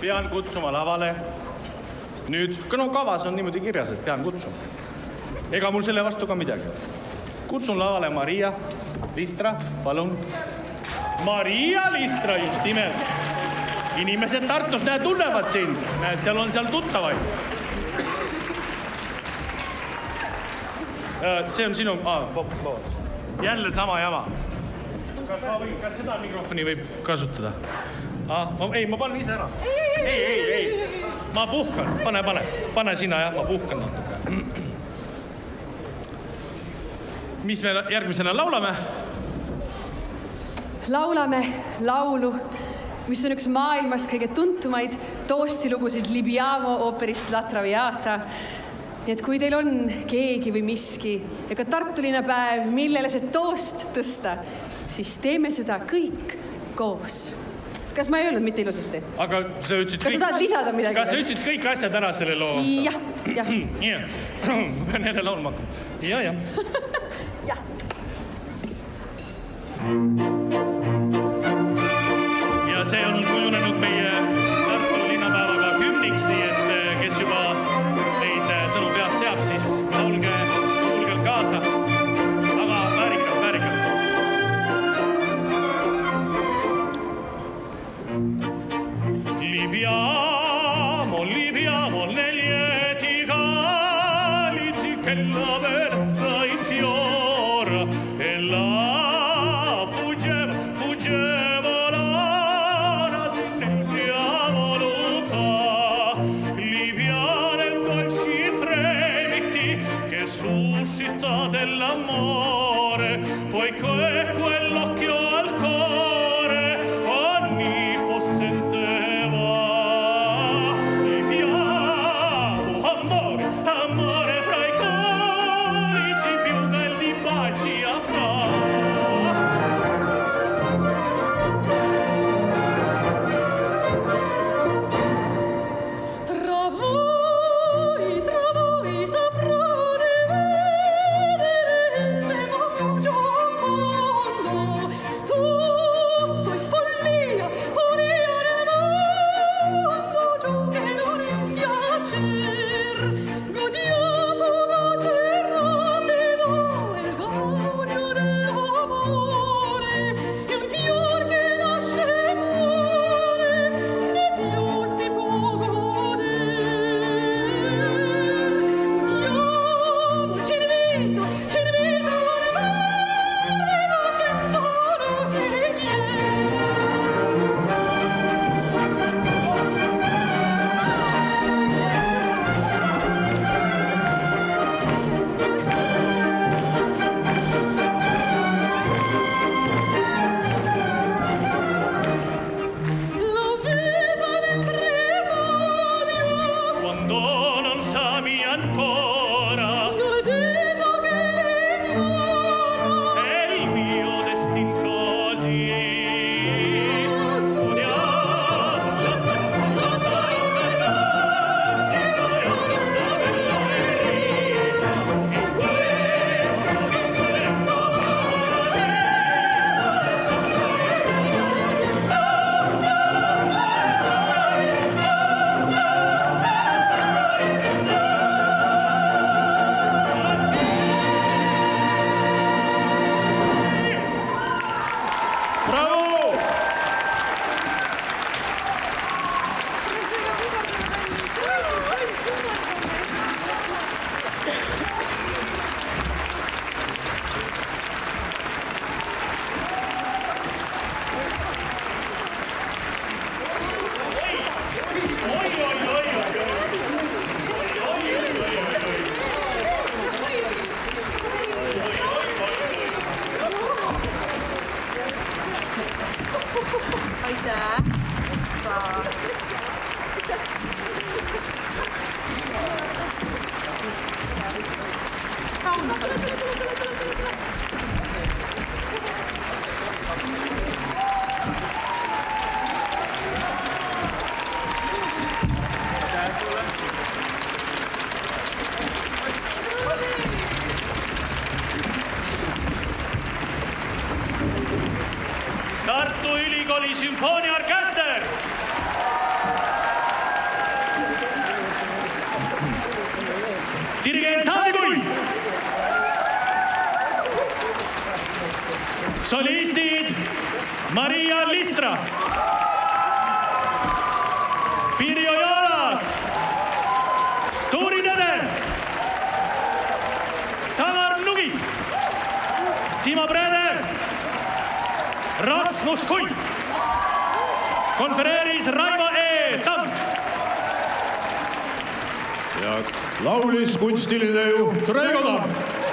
pean kutsuma lavale. Nüüd, no kavas on niimoodi kirjas, et pean kutsuma. Ega mul selle vastu ka midagi. Kutsun lavale Maria Listra, palun. Maria Listra just nimelt. Inimesed Tartus tunnevad sind. Näed, seal on tuttavaid. See on sinu... Jälle sama jama. Kas seda mikrofoni võib kasutada? Ei, ma panen ise ära. Ei. Ma puhkan. Pane sina, jah, ma puhkan natuke. Mis me järgmisena laulame? Laulame laulu, mis on üks maailmas kõige tuntumaid toostilugusid Libiamo ooperist La Traviata. Nii et kui teil on keegi või miski ja ka Tartuline päev, millele see toost tõsta, siis teeme seda kõik koos. Kas ma ei öelnud mitte ilusasti? Aga sa ütlesid kõik... Kas sa tahad lisada midagi? Kas sa ütlesid kõik asjad ära selle loo? Jah. Ma pean jälle laulma hakkama. Jah. Ja see on kujunenud meie Tartu linnapäevaga hümniks, nii et kes juba neid sõnu peast teab, siis laulge kaasa. Aga väärikalt. Libiamo negli eti calici che la bellezza infiora e la fuggevo l'ora sin mia voluta liviane dolci fremiti che suscita dell'amore poiché quell'occhio al cuore onnipotente va libiamo amore fra i conici più belli baci affra. Tra voi saprò di vedere il mondo tutto è follia nel mondo giù che non è piacer godiamo rapido il gaudio dell'amore è un fior che nasce e muore né più si può godere Dio ci invito al mare battendo rose la vita del tremodio Quando non sami ancora non ho detto che l'ignora è il mio destin così. Odiamo la pazzata infernale, noi una bella verità. In questo Bravo! Tartu Ülikooli sümfooniaorkester! Solistid Maria Listra, Pirjo Joonas, Tuuri Teder, Tamar Nugis, Simo Breder, Rasmus Hull, konfereeris Raivo E. Tamm. Ja laulis kunstiline juht Reigo Tamm.